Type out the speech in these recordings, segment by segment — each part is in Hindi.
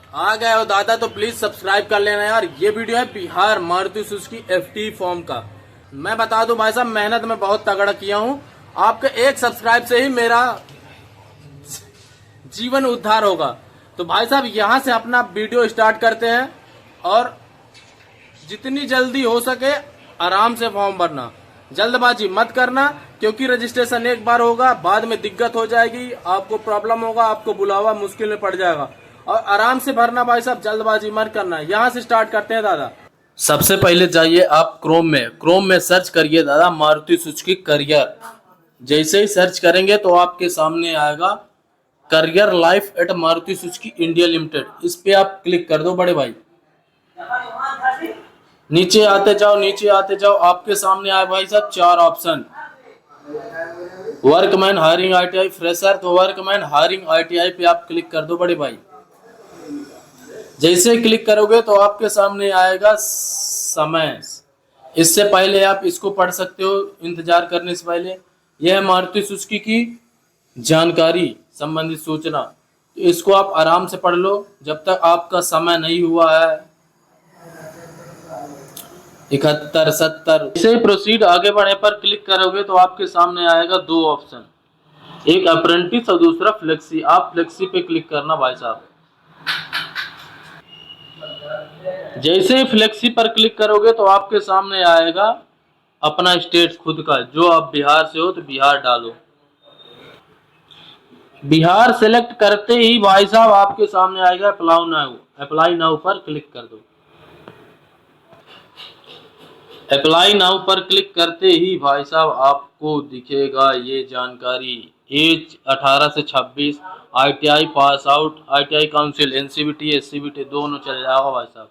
आ गए हो दादा तो प्लीज सब्सक्राइब कर लेना यार। ये वीडियो है Bihar Maruti Suzuki FT form का। मैं बता दूं भाई साहब, मेहनत में बहुत तगड़ा किया हूं। आपके एक सब्सक्राइब से ही मेरा जीवन उद्धार होगा। तो भाई साहब यहां से अपना वीडियो स्टार्ट करते हैं और जितनी जल्दी हो सके आराम से फॉर्म भरना, जल्दबाजी मत करना, क्योंकि रजिस्ट्रेशन एक बार होगा, बाद में दिक्कत हो जाएगी, आपको प्रॉब्लम होगा, आपको बुलावा मुश्किल में पड़ जाएगा। और आराम से भरना भाई साहब, जल्दबाजी मत करना। यहाँ से स्टार्ट करते हैं दादा। सबसे पहले जाइए आप क्रोम में सर्च करिए दादा मारुति सुजुकी करियर। जैसे ही सर्च करेंगे तो आपके सामने आएगा career life at Maruti Suzuki India limited. इस पे आप क्लिक कर दो बड़े भाई। नीचे आते जाओ, आपके सामने आए भाई साहब 4 option. Workman hiring ITI fresher, तो वर्कमैन हायरिंग ITI पे आप क्लिक कर दो बड़े भाई। जैसे क्लिक करोगे तो आपके सामने आएगा समय। इससे पहले आप इसको पढ़ सकते हो इंतजार करने से पहले। यह है मारुति सुजुकी की जानकारी संबंधित सूचना, तो इसको आप आराम से पढ़ लो जब तक आपका समय नहीं हुआ है 71 70। इसे प्रोसीड आगे बढ़े पर क्लिक करोगे तो आपके सामने आएगा 2 ऑप्शन, एक अप्रेंटिस और दूसरा फ्लेक्सी। आप फ्लेक्सी पे क्लिक करना भाई साहब। जैसे ही फ्लेक्सी पर क्लिक करोगे तो आपके सामने आएगा अपना स्टेट खुद का। जो आप बिहार से हो तो बिहार डालो। बिहार सेलेक्ट करते ही भाई साहब आपके सामने आएगा अप्लाई नाउ पर क्लिक कर दो। अप्लाई नाउ पर क्लिक करते ही भाई साहब आपको दिखेगा ये जानकारी। एज 18 से 26, ITI pass out, ITI council, NCVT SCVT दोनों चल जाओ भाई साहब।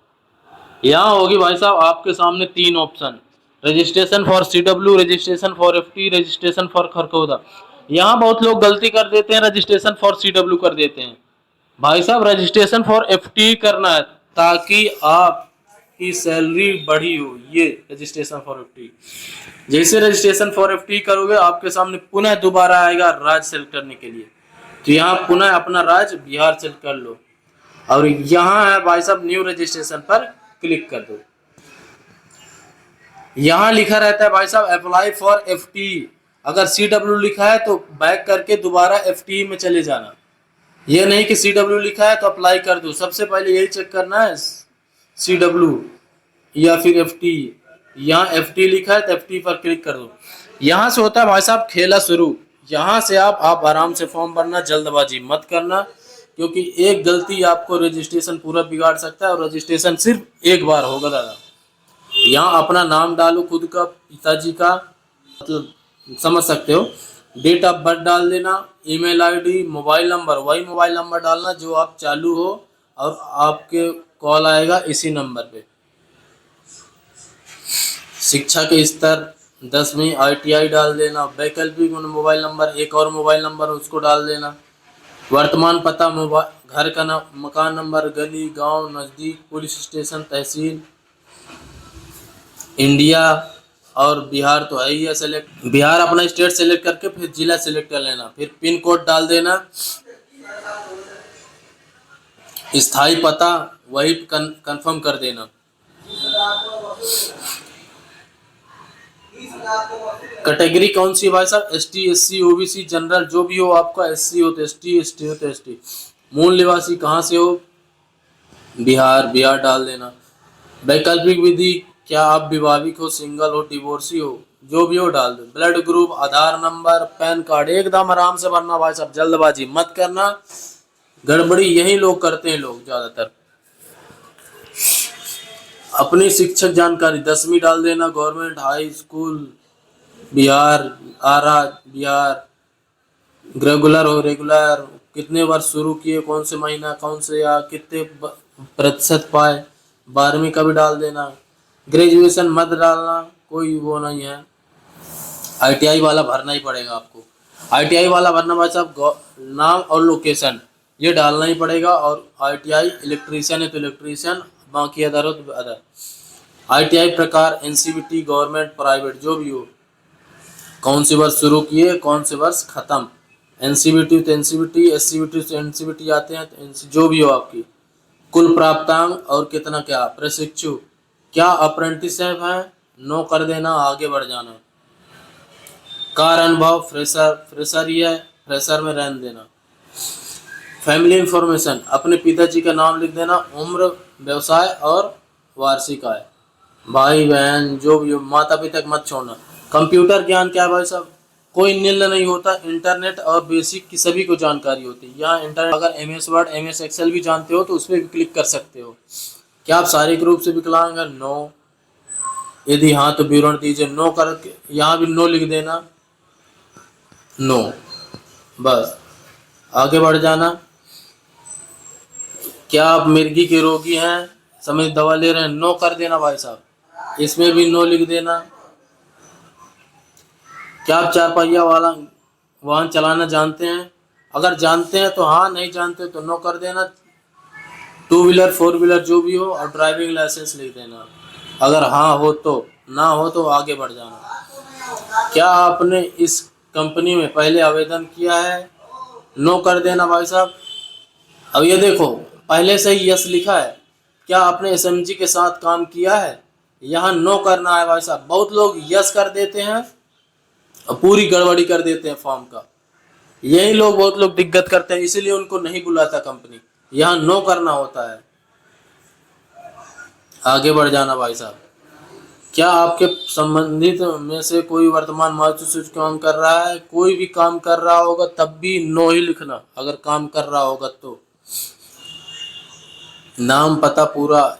यहाँ होगी भाई साहब आपके सामने 3 option, registration for CW, registration for FT, registration for Kharkhoda. यहाँ बहुत लोग गलती कर देते हैं, रजिस्ट्रेशन फॉर CW कर देते हैं। भाई साहब रजिस्ट्रेशन फॉर FT करना है ताकि आपकी सैलरी बढ़ी हो। ये रजिस्ट्रेशन फॉर FT। जैसे रजिस्ट्रेशन फॉर FT करोगे आपके सामने पुनः दोबारा आएगा राज्य सेलेक्ट करने के लिए। तो यहाँ पुनः अपना राज्य बिहार सेलेक्ट कर लो और यहाँ है भाई साहब न्यू रजिस्ट्रेशन पर क्लिक कर दो। यहाँ लिखा रहता है भाई साहब अप्लाई फॉर FT। अगर CW लिखा है तो बैक करके दोबारा FT में चले जाना। ये नहीं कि CW लिखा है तो अप्लाई कर दो। सबसे पहले यही चेक करना है CW या फिर FT। यहाँ FT लिखा है तो FT पर क्लिक कर दो। यहाँ से होता है भाई साहब खेला शुरू। यहाँ से आप आराम से फॉर्म भरना, जल्दबाजी मत करना, क्योंकि एक गलती आपको रजिस्ट्रेशन पूरा बिगाड़ सकता है। और रजिस्ट्रेशन सिर्फ एक बार होगा दादा। यहाँ अपना नाम डालो खुद का, पिताजी का, मतलब समझ सकते हो। डेट ऑफ बर्थ डाल देना, ईमेल ID, मोबाइल नंबर वही मोबाइल नंबर डालना जो आप चालू हो और आपके कॉल आएगा इसी नंबर पे। शिक्षा के स्तर 10वीं ITI डाल देना। वैकल्पिक मोबाइल नंबर, एक और मोबाइल नंबर उसको डाल देना। वर्तमान पता, मोबाइल घर का नाम, मकान नंबर, गली, गांव, नज़दीक, पुलिस स्टेशन, तहसील, इंडिया और बिहार तो है ही है सेलेक्ट। बिहार अपना स्टेट सेलेक्ट करके फिर जिला सेलेक्ट कर लेना। फिर पिन कोड डाल देना। स्थायी पता वही कंफर्म कर देना। कैटेगरी कौन सी भाई साहब? ST SC OBC जनरल, जो भी हो आपका। SC हो तो ST, ST हो तो ST। मूल निवासी कहाँ से हो? बिहार डाल देना। वैकल्पिक विधि, क्या आप विवाहित हो, सिंगल हो, डिवोर्सी हो, जो भी हो डाल दो। ब्लड ग्रुप, आधार नंबर, पैन कार्ड। एकदम आराम से भरना भाई साहब, जल्दबाजी मत करना। गड़बड़ी यही लोग करते हैं, लोग ज्यादातर। अपनी शिक्षक जानकारी 10वीं डाल देना। गवर्नमेंट हाई स्कूल बिहार, आरा बिहार। रेगुलर हो, रेगुलर, कितने वर्ष शुरू किए, कौन से महीना, कौन से या कितने प्रतिशत पाए, 12वीं का भी डाल देना। ग्रेजुएशन मत डालना, कोई वो नहीं है। ITI वाला भरना ही पड़ेगा आपको। ITI वाला भरना भाई साहब, नाम और लोकेशन ये डालना ही पड़ेगा। और ITI इलेक्ट्रीशियन है तो इलेक्ट्रीशियन, बाकी अदर हो तो अदर। ITI प्रकार NCVT, गवर्नमेंट, प्राइवेट, जो भी हो। कौन से वर्ष शुरू किए, कौन से वर्ष खत्म। NCVT तो NCVT, SCVT तो NCVT आते हैं तो जो भी हो आपकी। कुल प्राप्तांक और कितना क्या प्रशिक्षु, क्या अप्रेंटिसशिप है, नो कर देना, आगे बढ़ जाना। कार अनुभव, फ्रेशर ही है, फ्रेशर में रहने देना। फैमिली इंफॉर्मेशन, अपने पिताजी का नाम लिख देना, उम्र, व्यवसाय और वार्षिक आय। भाई बहन जो भी हो, माता पिता को मत छोड़ना। कंप्यूटर ज्ञान क्या है भाई साहब, कोई निल नहीं होता, इंटरनेट और बेसिक की सभी को जानकारी होती है। यहाँ इंटरनेट अगर MS वर्ड MS एक्सेल भी जानते हो तो उस पर भी क्लिक कर सकते हो। क्या आप शारीरिक रूप से विकलांग हैं? नो। यदि हाँ तो विवरण दीजिए। नो करके यहाँ भी नो लिख देना, नो, बस आगे बढ़ जाना। क्या आप मिर्गी के रोगी हैं, समय दवा ले रहे हैं? नो कर देना भाई साहब, इसमें भी नो लिख देना। क्या आप 4 पहिया वाला वाहन चलाना जानते हैं? अगर जानते हैं तो हाँ, नहीं जानते तो नो कर देना। 2 व्हीलर 4 व्हीलर जो भी हो और ड्राइविंग लाइसेंस लिख देना। अगर हाँ हो तो, ना हो तो आगे बढ़ जाना। क्या आपने इस कंपनी में पहले आवेदन किया है? नो कर देना भाई साहब। अब ये देखो, पहले से ही यस लिखा है। क्या आपने SMG के साथ काम किया है? यहाँ नो करना है भाई साहब। बहुत लोग यस कर देते हैं और पूरी गड़बड़ी कर देते हैं फॉर्म का। यही लोग, बहुत लोग दिक्कत करते हैं, इसीलिए उनको नहीं बुलाता कंपनी। यहाँ नो करना होता है। आगे बढ़ जाना भाई साहब। क्या आपके संबंधित में से कोई वर्तमान मार्गसूची काम कर रहा है? कोई भी काम कर रहा होगा तब भी नो ही लिखना, अगर काम कर रहा होगा तो। नाम पता पूरा।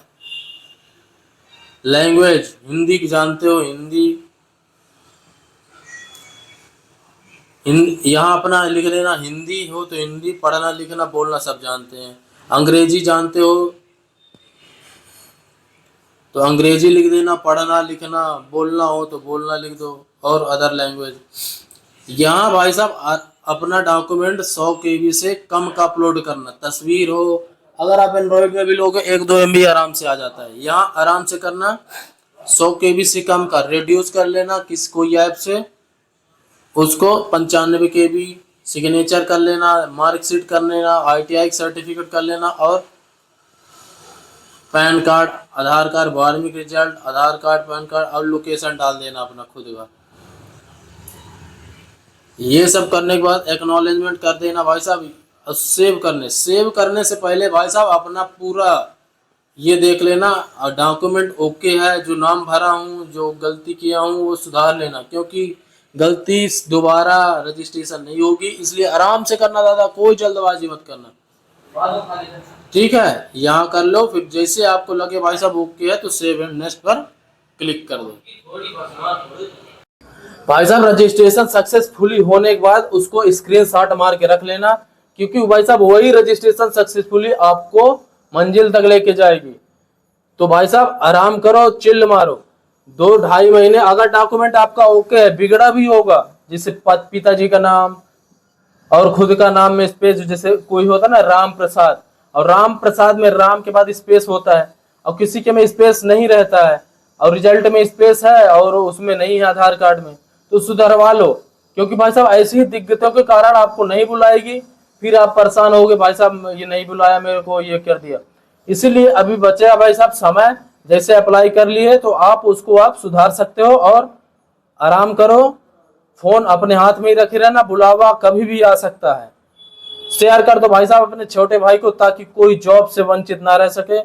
लैंग्वेज, हिंदी जानते हो? हिंदी यहाँ अपना लिख लेना, हिंदी हो तो हिंदी, पढ़ना लिखना बोलना सब जानते हैं। अंग्रेजी जानते हो तो अंग्रेजी लिख देना, पढ़ना लिखना बोलना हो तो बोलना लिख दो, और अदर लैंग्वेज। यहाँ भाई साहब अपना डॉक्यूमेंट 100 KB से कम का अपलोड करना। तस्वीर हो, अगर आप एंड्रॉइड में भी लोगे 1-2 MB आराम से आ जाता है। यहाँ आराम से करना, 100 KB से कम का रिड्यूस कर लेना किसी कोई ऐप से, उसको 95 KB सिग्नेचर कर लेना, मार्कशीट कर लेना, ITI सर्टिफिकेट कर लेना, और पैन कार्ड, आधार कार्ड, 12वीं के रिजल्ट, आधार कार्ड, पैन कार्ड, और लोकेशन डाल देना अपना खुद का। ये सब करने के बाद एक्नॉलेजमेंट कर देना भाई साहब। और सेव करने से पहले भाई साहब अपना पूरा ये देख लेना, डॉक्यूमेंट ओके है, जो नाम भरा हूँ, जो गलती किया हूँ वो सुधार लेना, क्योंकि गलती दोबारा रजिस्ट्रेशन नहीं होगी। इसलिए आराम से करना दादा, कोई जल्दबाजी मत करना, ठीक है। यहाँ कर लो, फिर जैसे आपको लगे भाई साहब ओके है तो सेव एंड नेक्स्ट पर क्लिक कर दो। भाई साहब रजिस्ट्रेशन सक्सेसफुली होने के बाद उसको स्क्रीनशॉट मार के रख लेना, क्योंकि भाई साहब वही रजिस्ट्रेशन सक्सेसफुली आपको मंजिल तक लेके जाएगी। तो भाई साहब आराम करो, चिल्ल मारो। 2-2.5 महीने अगर डॉक्यूमेंट आपका ओके है, बिगड़ा भी होगा, जैसे पिताजी का नाम और खुद का नाम में स्पेस, जैसे कोई होता ना राम प्रसाद, और राम प्रसाद में राम के बाद स्पेस होता है, और किसी के में स्पेस नहीं रहता है, और रिजल्ट में स्पेस है और उसमें नहीं है आधार कार्ड में, तो सुधरवा लो। क्योंकि भाई साहब ऐसी दिक्कतों के कारण आपको नहीं बुलाएगी, फिर आप परेशान होगे, भाई साहब ये नहीं बुलाया मेरे को, ये कर दिया। इसीलिए अभी बचा भाई साहब समय, जैसे अप्लाई कर लिए तो आप उसको आप सुधार सकते हो, और आराम करो। फोन अपने हाथ में ही रखे रहना, बुलावा कभी भी आ सकता है। शेयर कर दो भाई साहब अपने छोटे भाई को, ताकि कोई जॉब से वंचित ना रह सके।